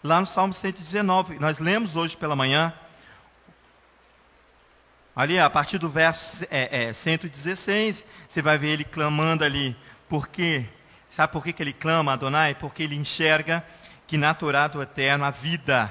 Lá no Salmo 119, nós lemos hoje pela manhã, ali a partir do verso 116, você vai ver ele clamando ali. Por quê? Sabe por que ele clama, Adonai? Porque ele enxerga que na Torá do Eterno há vida.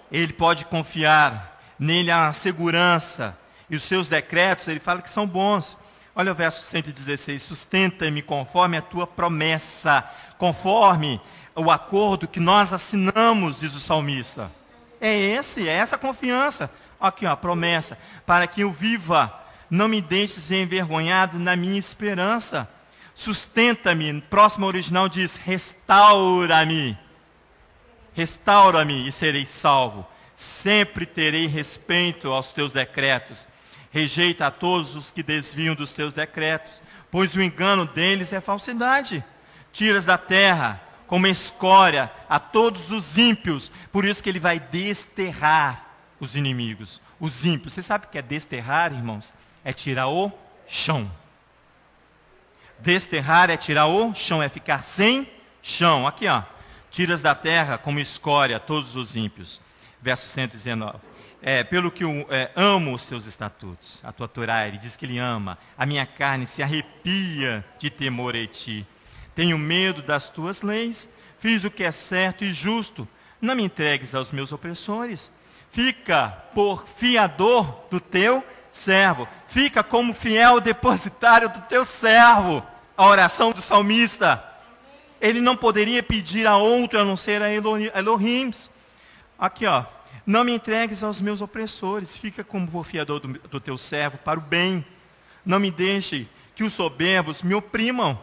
Ele pode confiar, nele há segurança. E os seus decretos, ele fala que são bons. Olha o verso 116, sustenta-me conforme a tua promessa, conforme o acordo que nós assinamos, diz o salmista. É essa confiança. Aqui, ó, a promessa, para que eu viva, não me deixes envergonhado na minha esperança. Sustenta-me. Próximo original diz: restaura-me. Restaura-me e serei salvo. Sempre terei respeito aos teus decretos. Rejeita a todos os que desviam dos teus decretos, pois o engano deles é falsidade. Tiras da terra como escória a todos os ímpios. Por isso que ele vai desterrar os inimigos, os ímpios. Você sabe o que é desterrar, irmãos? É tirar o chão. Desterrar é tirar o chão, é ficar sem chão. Aqui, ó. Tiras da terra como escória a todos os ímpios. Verso 119. Pelo que eu amo os teus estatutos, a tua Torá, ele diz que ele ama. A minha carne se arrepia de temor a ti. Tenho medo das tuas leis, fiz o que é certo e justo. Não me entregues aos meus opressores. Fica por fiador do teu servo. Fica como fiel depositário do teu servo. A oração do salmista. Ele não poderia pedir a outro a não ser a Elohim. Aqui, ó. Não me entregues aos meus opressores. Fica como fiador do teu servo para o bem. Não me deixe que os soberbos me oprimam.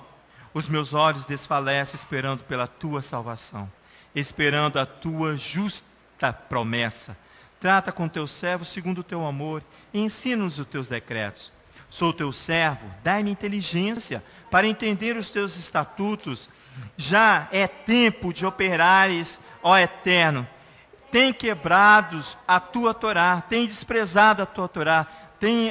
Os meus olhos desfalecem esperando pela tua salvação, esperando a tua justa promessa. Trata com teu servo segundo o teu amor e ensina-nos os teus decretos. Sou teu servo, dai-me inteligência para entender os teus estatutos. Já é tempo de operares, ó Eterno. Tem quebrados a tua Torá, tem desprezado a tua Torá, tem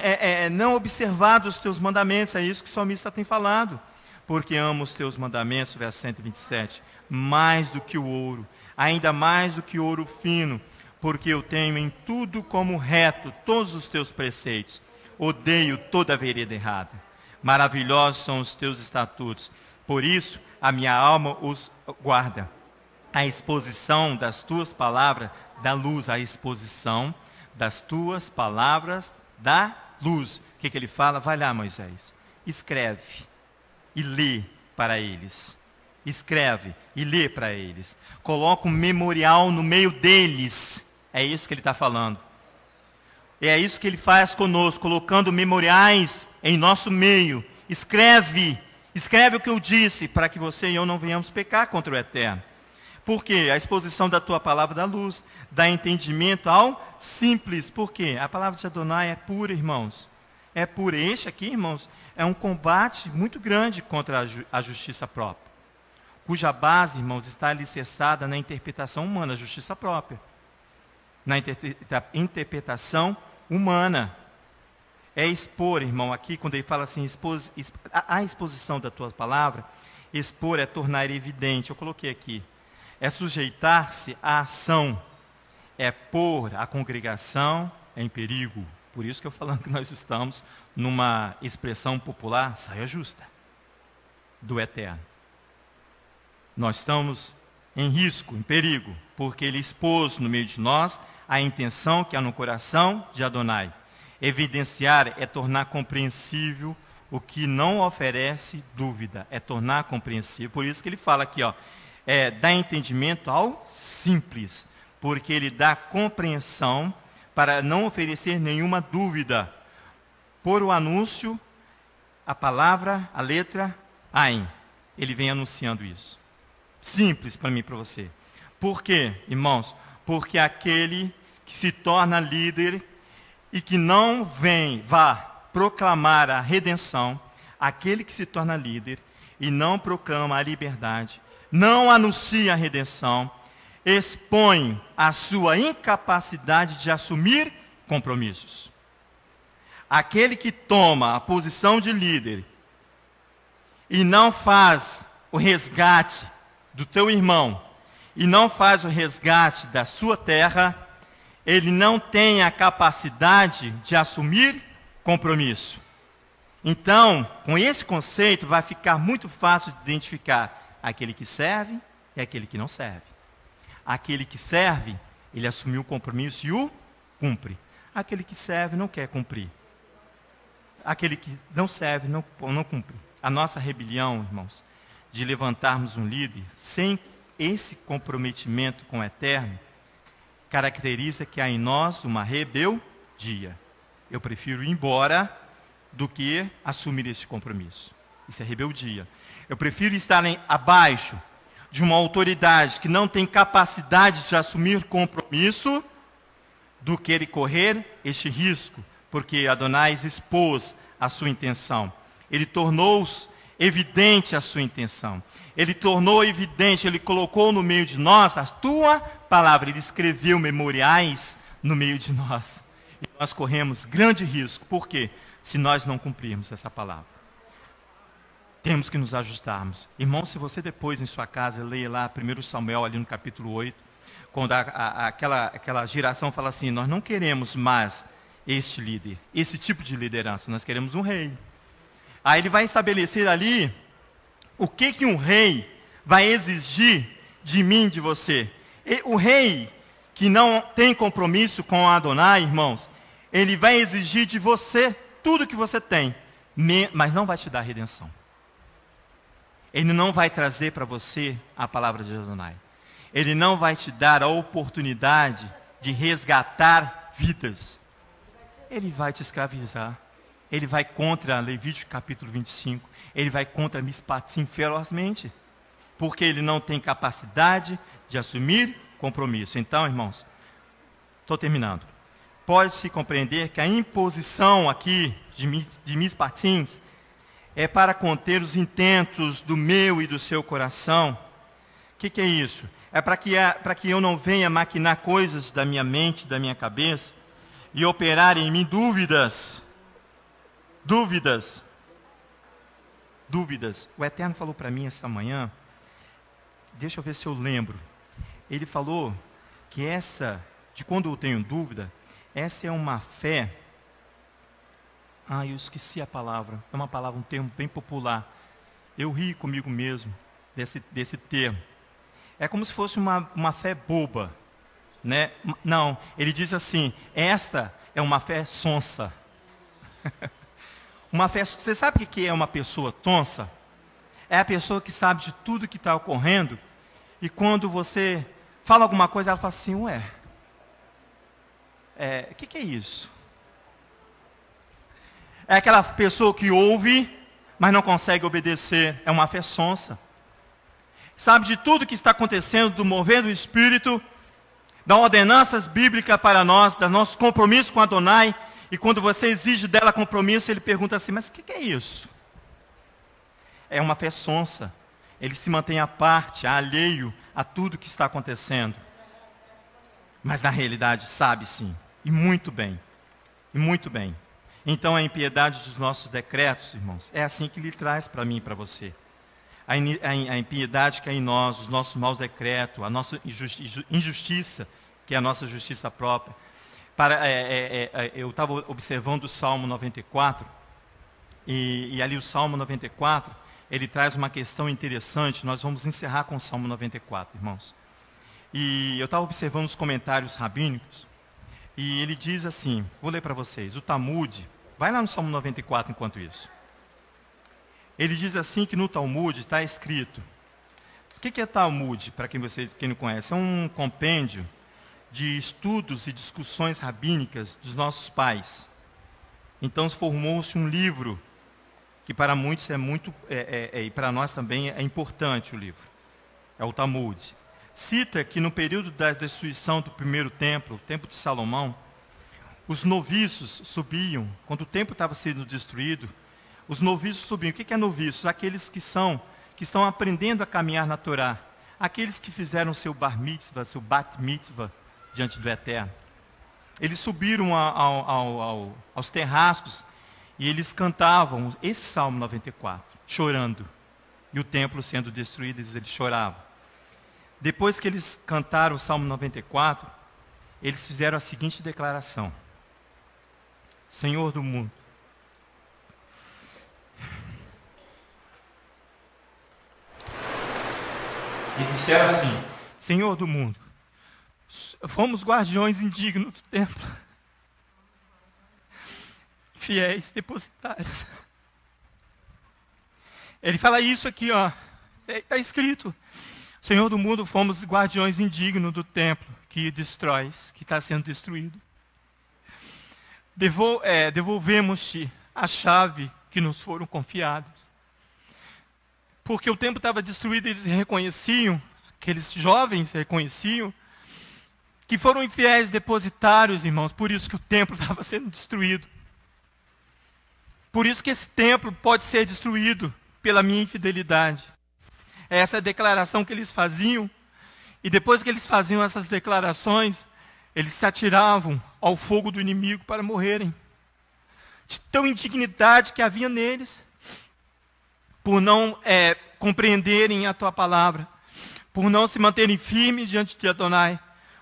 não observado os teus mandamentos. É isso que o salmista tem falado. Porque amo os teus mandamentos, verso 127, mais do que o ouro, ainda mais do que ouro fino, porque eu tenho em tudo como reto todos os teus preceitos. Odeio toda a vereda errada. Maravilhosos são os teus estatutos, por isso a minha alma os guarda. A exposição das tuas palavras dá luz, a exposição das tuas palavras dá luz. O que ele fala? Vai lá, Moisés, escreve e lê para eles. Escreve e lê para eles. Coloca um memorial no meio deles. É isso que ele está falando. É isso que ele faz conosco, colocando memoriais em nosso meio. Escreve o que eu disse, para que você e eu não venhamos pecar contra o Eterno. Porque a exposição da tua palavra dá luz, dá entendimento ao simples. Por quê? A palavra de Adonai é pura, irmãos. É pura. Este aqui, irmãos, é um combate muito grande contra a justiça própria, cuja base, irmãos, está alicerçada na interpretação humana, a justiça própria. Na interpretação humana. É expor, irmão, aqui quando ele fala assim, a exposição da tua palavra, expor é tornar evidente. Eu coloquei aqui. É sujeitar-se à ação. É pôr a congregação em perigo. Por isso que eu falando que nós estamos numa expressão popular, saia justa, do Eterno. Nós estamos em risco, em perigo, porque ele expôs no meio de nós a intenção que há no coração de Adonai. Evidenciar é tornar compreensível o que não oferece dúvida, é tornar compreensível. Por isso que ele fala aqui, ó, dá entendimento ao simples, porque ele dá compreensão para não oferecer nenhuma dúvida. Por o anúncio, a palavra, a letra, Ain. Ele vem anunciando isso. Simples para mim e para você. Por quê, irmãos? Porque aquele que se torna líder e que não vá proclamar a redenção, aquele que se torna líder e não proclama a liberdade, não anuncia a redenção, expõe a sua incapacidade de assumir compromissos. Aquele que toma a posição de líder e não faz o resgate do teu irmão, e não faz o resgate da sua terra, ele não tem a capacidade de assumir compromisso. Então, com esse conceito, vai ficar muito fácil de identificar aquele que serve e aquele que não serve. Aquele que serve, ele assumiu o compromisso e o cumpre. Aquele que serve não quer cumprir. Aquele que não serve não cumpre. A nossa rebelião, irmãos, de levantarmos um líder sem esse comprometimento com o Eterno, caracteriza que há em nós uma rebeldia. Eu prefiro ir embora do que assumir esse compromisso. Isso é rebeldia. Eu prefiro estar abaixo de uma autoridade que não tem capacidade de assumir compromisso do que ele correr este risco, porque Adonai expôs a sua intenção. Ele tornou evidente a sua intenção. Ele tornou evidente, ele colocou no meio de nós a tua palavra. Ele escreveu memoriais no meio de nós. E nós corremos grande risco. Por quê? Se nós não cumprirmos essa palavra. Temos que nos ajustarmos. Irmão, se você depois em sua casa leia lá 1 Samuel ali no capítulo 8, quando aquela geração fala assim, nós não queremos mais este líder, esse tipo de liderança, nós queremos um rei. Aí ele vai estabelecer ali o que um rei vai exigir de mim, de você. E o rei que não tem compromisso com Adonai, irmãos, ele vai exigir de você tudo que você tem, mas não vai te dar redenção. Ele não vai trazer para você a palavra de Adonai. Ele não vai te dar a oportunidade de resgatar vidas. Ele vai te escravizar. Ele vai contra Levítico capítulo 25. Ele vai contra Mishpatim ferozmente. Porque ele não tem capacidade de assumir compromisso. Então, irmãos, estou terminando. Pode-se compreender que a imposição aqui de Mishpatim é para conter os intentos do meu e do seu coração. O que é isso? É para que eu não venha maquinar coisas da minha mente, da minha cabeça, e operar em mim dúvidas. Dúvidas. O Eterno falou para mim essa manhã, deixa eu ver se eu lembro. Ele falou que de quando eu tenho dúvida, essa é uma fé. Eu esqueci a palavra. É uma palavra, um termo bem popular. Eu ri comigo mesmo desse termo. É como se fosse uma fé boba, né? Não, ele diz assim, esta é uma fé sonsa. Uma fé, você sabe o que é uma pessoa sonsa? É a pessoa que sabe de tudo que está ocorrendo, e quando você fala alguma coisa, ela fala assim, o que é isso? É aquela pessoa que ouve, mas não consegue obedecer. É uma fé sonsa. Sabe de tudo que está acontecendo, do mover do Espírito, dá ordenanças bíblicas para nós, do nosso compromisso com Adonai. E quando você exige dela compromisso, ele pergunta assim, mas o que é isso? É uma fé sonsa. Ele se mantém à parte, alheio a tudo que está acontecendo. Mas na realidade sabe sim, e muito bem. E muito bem. Então a impiedade dos nossos decretos, irmãos, é assim que ele traz para mim e para você. A impiedade que é em nós, os nossos maus decretos, a nossa injustiça, que é a nossa justiça própria. Eu estava observando o Salmo 94, e ali o Salmo 94, ele traz uma questão interessante. Nós vamos encerrar com o Salmo 94, irmãos. E eu estava observando os comentários rabínicos, e ele diz assim, vou ler para vocês, o Talmud, vai lá no Salmo 94 enquanto isso. Ele diz assim que no Talmud está escrito, o que é Talmud, para quem não conhece? É um compêndio de estudos e discussões rabínicas dos nossos pais. Então formou-se um livro, que para muitos e para nós também é importante o livro. É o Talmud. Cita que no período da destruição do primeiro templo, o templo de Salomão, os noviços subiam, quando o templo estava sendo destruído, os noviços subiam. O que é noviços? Aqueles que estão aprendendo a caminhar na Torá. Aqueles que fizeram seu bar mitzvah, seu bat mitzvah, diante do Eterno. Eles subiram aos terraços e eles cantavam esse Salmo 94, chorando. E o templo sendo destruído, eles choravam. Depois que eles cantaram o Salmo 94, eles fizeram a seguinte declaração: Senhor do mundo, e disseram assim, Senhor do mundo, fomos guardiões indignos do templo, fiéis depositários. Ele fala isso aqui, está escrito, Senhor do mundo, fomos guardiões indignos do templo que destróis, que está sendo destruído. Devolvemos-te a chave que nos foram confiadas. porque o templo estava destruído, eles reconheciam, aqueles jovens reconheciam, que foram infiéis depositários, irmãos, por isso que o templo estava sendo destruído. Por isso que esse templo pode ser destruído pela minha infidelidade. Essa é a declaração que eles faziam, e depois que eles faziam essas declarações, eles se atiravam ao fogo do inimigo para morrerem. De tão indignidade que havia neles, por não compreenderem a tua palavra, por não se manterem firmes diante de Adonai,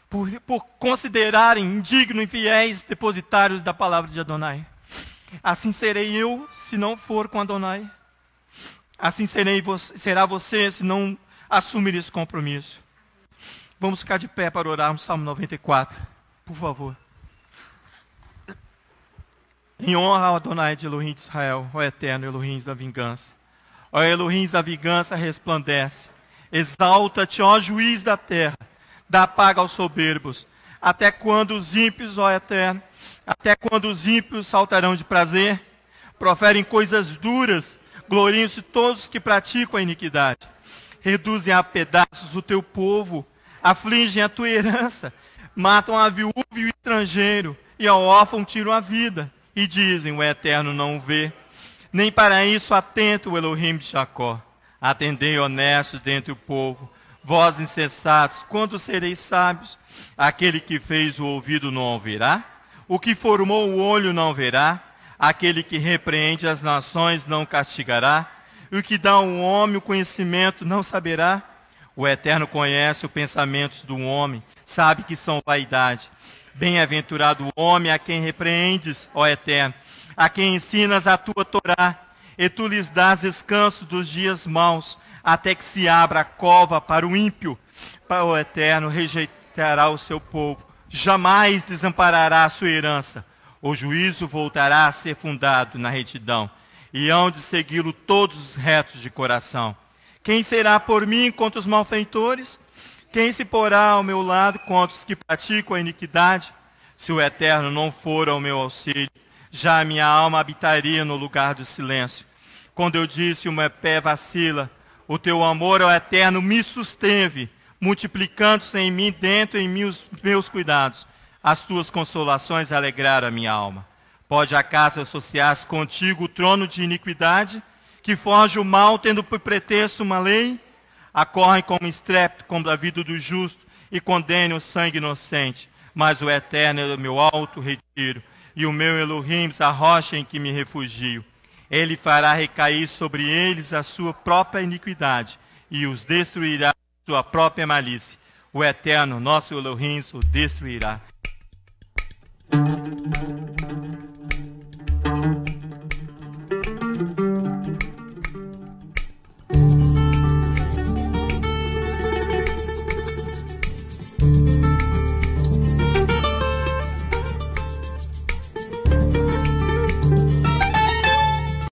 por considerarem indignos e infiéis depositários da palavra de Adonai. Assim serei eu, se não for com Adonai. Assim será você, se não assumir esse compromisso. Vamos ficar de pé para orarmos Salmo 94, por favor. Em honra ao Adonai de Elohim de Israel, ó eterno Elohim da vingança. Ó Elohim da vingança, resplandece. Exalta-te, ó juiz da terra. Dá paga aos soberbos. Até quando os ímpios, ó eterno, até quando os ímpios saltarão de prazer? Proferem coisas duras, gloriam-se todos os que praticam a iniquidade. Reduzem a pedaços o teu povo, afligem a tua herança, matam a viúva e o estrangeiro, e ao órfão tiram a vida. E dizem, o Eterno não o vê. Nem para isso atenta o Elohim de Jacó. Atendei honestos dentre o povo, vós insensatos, quando sereis sábios? Aquele que fez o ouvido não ouvirá? O que formou o olho não verá? Aquele que repreende as nações não castigará? E o que dá ao homem o conhecimento não saberá? O Eterno conhece os pensamentos do homem, sabe que são vaidade. Bem-aventurado o homem a quem repreendes, ó Eterno, a quem ensinas a tua Torá, e tu lhes dás descanso dos dias maus, até que se abra a cova para o ímpio. Para o Eterno rejeitará o seu povo, jamais desamparará a sua herança. O juízo voltará a ser fundado na retidão, e hão de segui-lo todos os retos de coração. Quem será por mim contra os malfeitores? Quem se porá ao meu lado contra os que praticam a iniquidade? Se o Eterno não for ao meu auxílio, já a minha alma habitaria no lugar do silêncio. Quando eu disse, o meu pé vacila, o teu amor, ó Eterno, me susteve, multiplicando-se em mim, dentro em mim os meus cuidados. As tuas consolações alegraram a minha alma. Pode acaso associar-se contigo o trono de iniquidade, que forja o mal, tendo por pretexto uma lei? Acorrem como estrépito como a vida do justo e condenem o sangue inocente. Mas o Eterno é o meu alto retiro, e o meu Elohim, a rocha em que me refugio. Ele fará recair sobre eles a sua própria iniquidade, e os destruirá com sua própria malícia. O Eterno, nosso Elohim, o destruirá.